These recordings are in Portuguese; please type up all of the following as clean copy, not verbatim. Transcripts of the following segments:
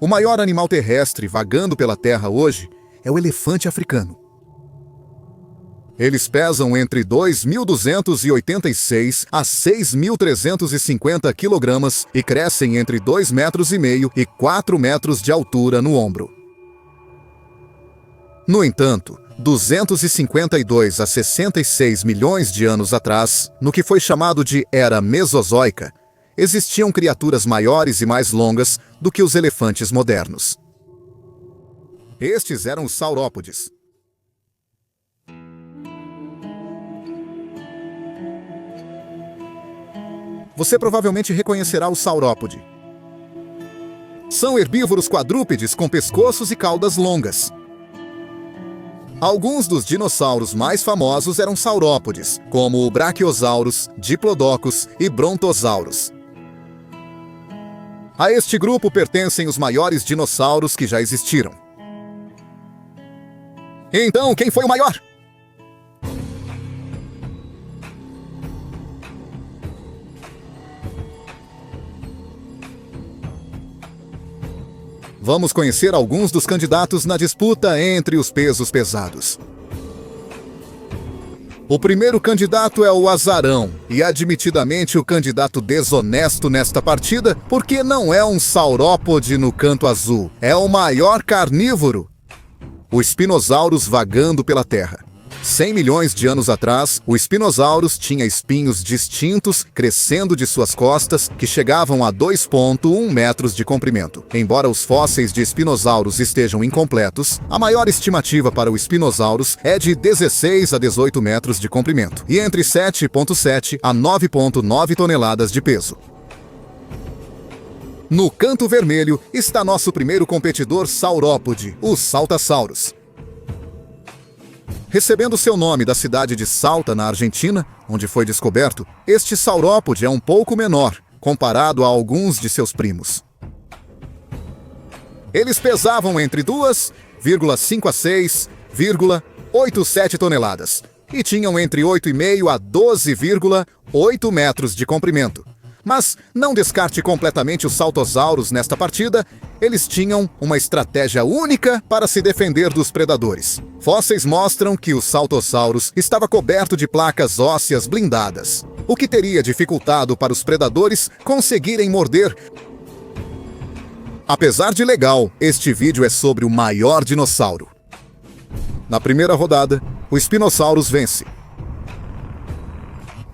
O maior animal terrestre vagando pela Terra hoje é o elefante africano. Eles pesam entre 2.286 a 6.350 kg e crescem entre 2,5 metros e 4 metros de altura no ombro. No entanto, 252 a 66 milhões de anos atrás, no que foi chamado de Era Mesozoica, existiam criaturas maiores e mais longas do que os elefantes modernos. Estes eram os saurópodes. Você provavelmente reconhecerá o saurópode. São herbívoros quadrúpedes com pescoços e caudas longas. Alguns dos dinossauros mais famosos eram saurópodes, como o Brachiosaurus, Diplodocus e Brontosaurus. A este grupo pertencem os maiores dinossauros que já existiram. Então, quem foi o maior? Vamos conhecer alguns dos candidatos na disputa entre os pesos pesados. O primeiro candidato é o azarão, e admitidamente o candidato desonesto nesta partida, porque não é um saurópode no canto azul, é o maior carnívoro, o Spinosaurus vagando pela Terra. 100 milhões de anos atrás, o Spinosaurus tinha espinhos distintos crescendo de suas costas que chegavam a 2,1 metros de comprimento. Embora os fósseis de Spinosaurus estejam incompletos, a maior estimativa para o Spinosaurus é de 16 a 18 metros de comprimento e entre 7,7 a 9,9 toneladas de peso. No canto vermelho está nosso primeiro competidor saurópode, o Saltasaurus. Recebendo seu nome da cidade de Salta, na Argentina, onde foi descoberto, este saurópode é um pouco menor, comparado a alguns de seus primos. Eles pesavam entre 2,5 a 6,87 toneladas e tinham entre 8,5 a 12,8 metros de comprimento. Mas não descarte completamente os saltossauros nesta partida, eles tinham uma estratégia única para se defender dos predadores. Fósseis mostram que o saltossauros estava coberto de placas ósseas blindadas, o que teria dificultado para os predadores conseguirem morder. Apesar de legal, este vídeo é sobre o maior dinossauro. Na primeira rodada, o Spinosaurus vence.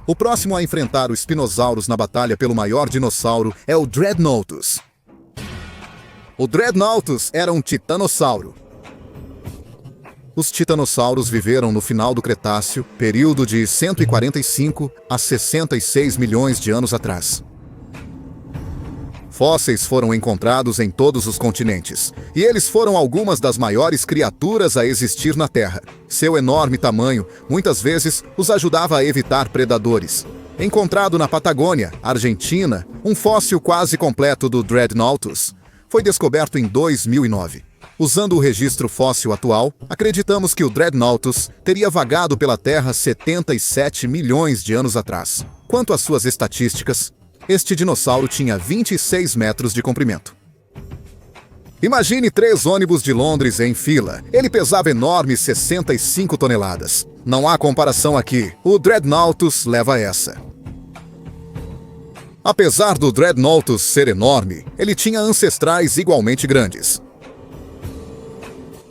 O próximo a enfrentar o Spinosaurus na batalha pelo maior dinossauro é o Dreadnoughtus. O Dreadnoughtus era um titanossauro. Os titanossauros viveram no final do Cretáceo, período de 145 a 66 milhões de anos atrás. Fósseis foram encontrados em todos os continentes, e eles foram algumas das maiores criaturas a existir na Terra. Seu enorme tamanho, muitas vezes, os ajudava a evitar predadores. Encontrado na Patagônia, Argentina, um fóssil quase completo do Dreadnoughtus foi descoberto em 2009. Usando o registro fóssil atual, acreditamos que o Dreadnoughtus teria vagado pela Terra 77 milhões de anos atrás. Quanto às suas estatísticas, este dinossauro tinha 26 metros de comprimento. Imagine 3 ônibus de Londres em fila. Ele pesava enormes 65 toneladas. Não há comparação aqui. O Dreadnoughtus leva essa. Apesar do Dreadnoughtus ser enorme, ele tinha ancestrais igualmente grandes.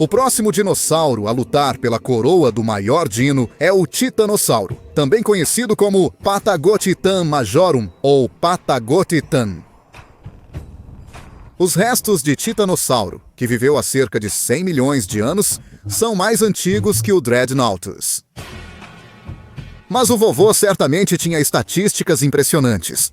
O próximo dinossauro a lutar pela coroa do maior dino é o Titanossauro, também conhecido como Patagotitan majorum ou Patagotitan. Os restos de Titanossauro, que viveu há cerca de 100 milhões de anos, são mais antigos que o Dreadnoughtus. Mas o vovô certamente tinha estatísticas impressionantes.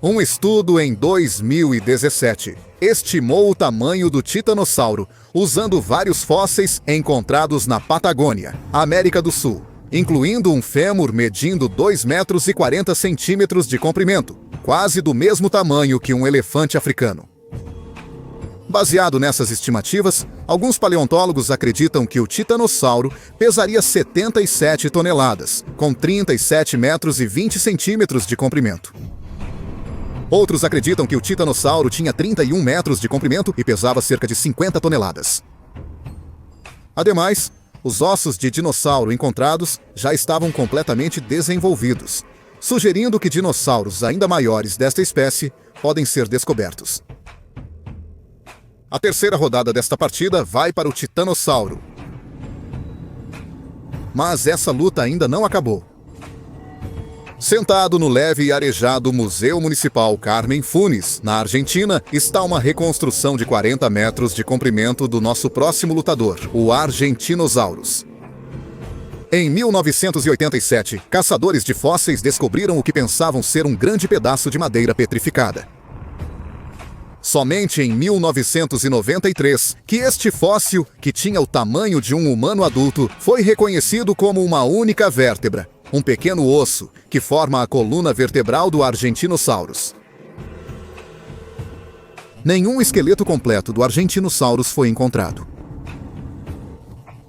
Um estudo em 2017 estimou o tamanho do titanossauro usando vários fósseis encontrados na Patagônia, América do Sul, incluindo um fêmur medindo 2,40 metros de comprimento, quase do mesmo tamanho que um elefante africano. Baseado nessas estimativas, alguns paleontólogos acreditam que o titanossauro pesaria 77 toneladas, com 37,20 metros de comprimento. Outros acreditam que o titanossauro tinha 31 metros de comprimento e pesava cerca de 50 toneladas. Ademais, os ossos de dinossauro encontrados já estavam completamente desenvolvidos, sugerindo que dinossauros ainda maiores desta espécie podem ser descobertos. A terceira rodada desta partida vai para o titanossauro. Mas essa luta ainda não acabou. Sentado no leve e arejado Museu Municipal Carmen Funes, na Argentina, está uma reconstrução de 40 metros de comprimento do nosso próximo lutador, o Argentinosaurus. Em 1987, caçadores de fósseis descobriram o que pensavam ser um grande pedaço de madeira petrificada. Somente em 1993, que este fóssil, que tinha o tamanho de um humano adulto, foi reconhecido como uma única vértebra, um pequeno osso, que forma a coluna vertebral do Argentinosaurus. Nenhum esqueleto completo do Argentinosaurus foi encontrado.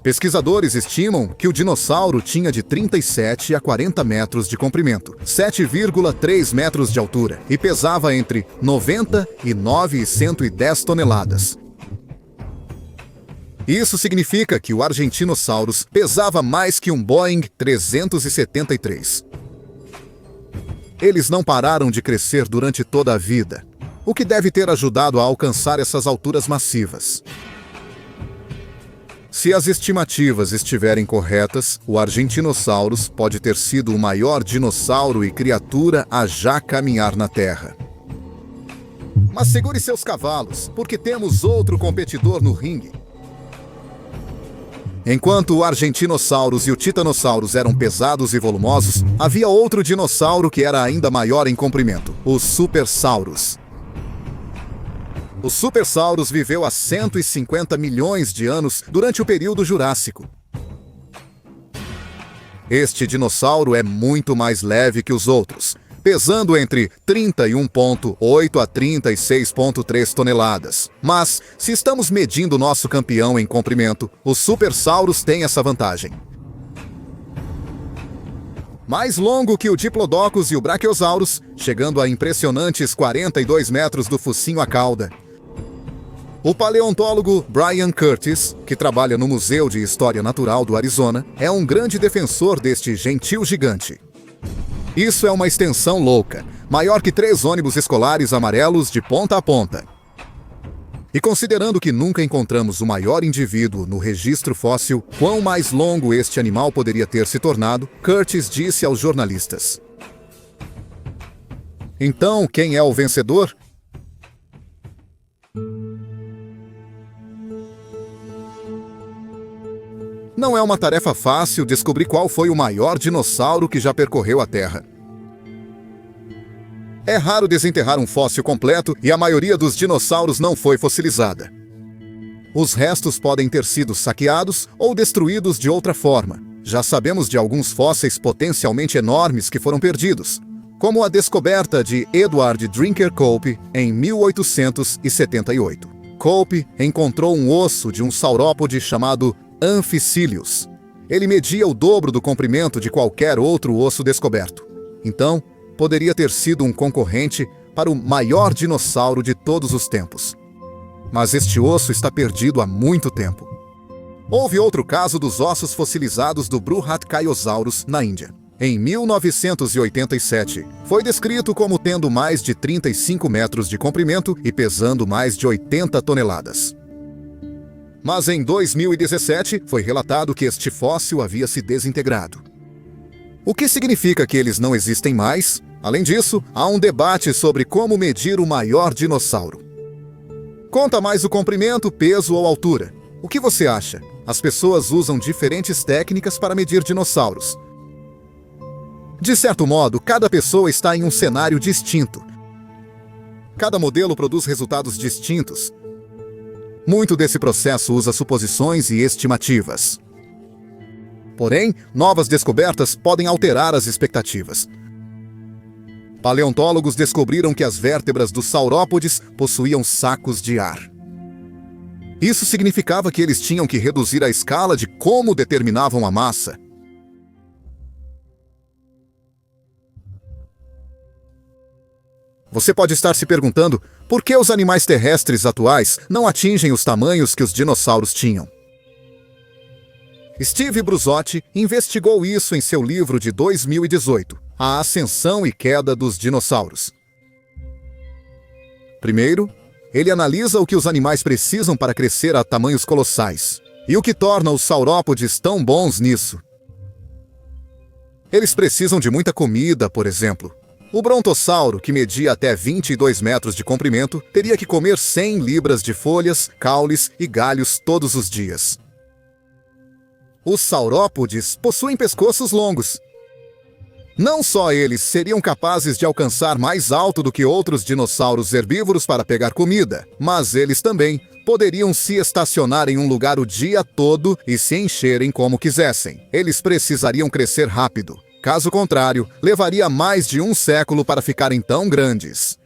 Pesquisadores estimam que o dinossauro tinha de 37 a 40 metros de comprimento, 7,3 metros de altura e pesava entre 99 e 110 toneladas. Isso significa que o Argentinosaurus pesava mais que um Boeing 373. Eles não pararam de crescer durante toda a vida, o que deve ter ajudado a alcançar essas alturas massivas. Se as estimativas estiverem corretas, o Argentinosaurus pode ter sido o maior dinossauro e criatura a já caminhar na Terra. Mas segure seus cavalos, porque temos outro competidor no ringue. Enquanto o Argentinosaurus e o Titanosaurus eram pesados e volumosos, havia outro dinossauro que era ainda maior em comprimento, o Supersaurus. O Supersaurus viveu há 150 milhões de anos durante o período Jurássico. Este dinossauro é muito mais leve que os outros, pesando entre 31,8 a 36,3 toneladas. Mas, se estamos medindo nosso campeão em comprimento, o Supersaurus tem essa vantagem. Mais longo que o Diplodocus e o Brachiosaurus, chegando a impressionantes 42 metros do focinho à cauda. O paleontólogo Brian Curtis, que trabalha no Museu de História Natural do Arizona, é um grande defensor deste gentil gigante. Isso é uma extensão louca, maior que 3 ônibus escolares amarelos de ponta a ponta. E considerando que nunca encontramos o maior indivíduo no registro fóssil, quão mais longo este animal poderia ter se tornado, Curtis disse aos jornalistas. Então, quem é o vencedor? Não é uma tarefa fácil descobrir qual foi o maior dinossauro que já percorreu a Terra. É raro desenterrar um fóssil completo e a maioria dos dinossauros não foi fossilizada. Os restos podem ter sido saqueados ou destruídos de outra forma. Já sabemos de alguns fósseis potencialmente enormes que foram perdidos, como a descoberta de Edward Drinker Cope em 1878. Cope encontrou um osso de um saurópode chamado Amphicylius. Ele media o dobro do comprimento de qualquer outro osso descoberto. Então, poderia ter sido um concorrente para o maior dinossauro de todos os tempos. Mas este osso está perdido há muito tempo. Houve outro caso dos ossos fossilizados do Bryhatkyosaurus na Índia. Em 1987, foi descrito como tendo mais de 35 metros de comprimento e pesando mais de 80 toneladas. Mas em 2017, foi relatado que este fóssil havia se desintegrado. O que significa que eles não existem mais? Além disso, há um debate sobre como medir o maior dinossauro. Conta mais o comprimento, peso ou altura. O que você acha? As pessoas usam diferentes técnicas para medir dinossauros. De certo modo, cada pessoa está em um cenário distinto. Cada modelo produz resultados distintos. Muito desse processo usa suposições e estimativas. Porém, novas descobertas podem alterar as expectativas. Paleontólogos descobriram que as vértebras dos saurópodes possuíam sacos de ar. Isso significava que eles tinham que reduzir a escala de como determinavam a massa. Você pode estar se perguntando por que os animais terrestres atuais não atingem os tamanhos que os dinossauros tinham. Steve Brusotti investigou isso em seu livro de 2018, A Ascensão e Queda dos Dinossauros. Primeiro, ele analisa o que os animais precisam para crescer a tamanhos colossais e o que torna os saurópodes tão bons nisso. Eles precisam de muita comida, por exemplo. O brontossauro, que media até 22 metros de comprimento, teria que comer 100 libras de folhas, caules e galhos todos os dias. Os saurópodes possuem pescoços longos. Não só eles seriam capazes de alcançar mais alto do que outros dinossauros herbívoros para pegar comida, mas eles também poderiam se estacionar em um lugar o dia todo e se encherem como quisessem. Eles precisariam crescer rápido. Caso contrário, levaria mais de um século para ficarem tão grandes.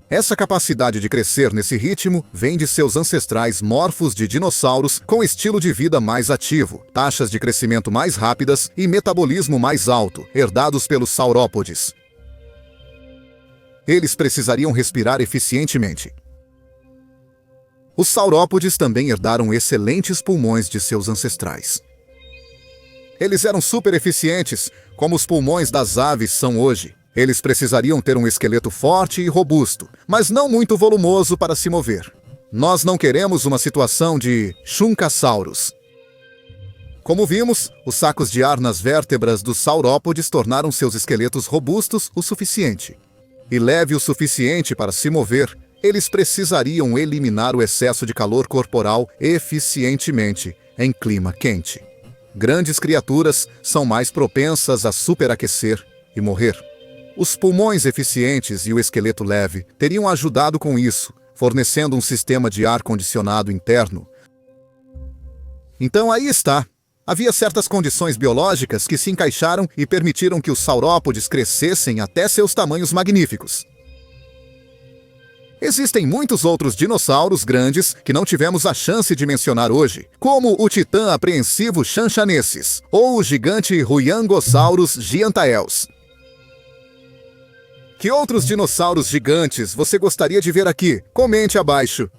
Essa capacidade de crescer nesse ritmo vem de seus ancestrais morfos de dinossauros com estilo de vida mais ativo, taxas de crescimento mais rápidas e metabolismo mais alto, herdados pelos saurópodes. Eles precisariam respirar eficientemente. Os saurópodes também herdaram excelentes pulmões de seus ancestrais. Eles eram super eficientes, como os pulmões das aves são hoje. Eles precisariam ter um esqueleto forte e robusto, mas não muito volumoso para se mover. Nós não queremos uma situação de chuncassauros. Como vimos, os sacos de ar nas vértebras dos saurópodes tornaram seus esqueletos robustos o suficiente. E leve o suficiente para se mover, eles precisariam eliminar o excesso de calor corporal eficientemente em clima quente. Grandes criaturas são mais propensas a superaquecer e morrer. Os pulmões eficientes e o esqueleto leve teriam ajudado com isso, fornecendo um sistema de ar-condicionado interno. Então aí está. Havia certas condições biológicas que se encaixaram e permitiram que os saurópodes crescessem até seus tamanhos magníficos. Existem muitos outros dinossauros grandes que não tivemos a chance de mencionar hoje, como o titã apreensivo Chanchanensis ou o gigante Huyangosaurus giantaeus. Que outros dinossauros gigantes você gostaria de ver aqui? Comente abaixo.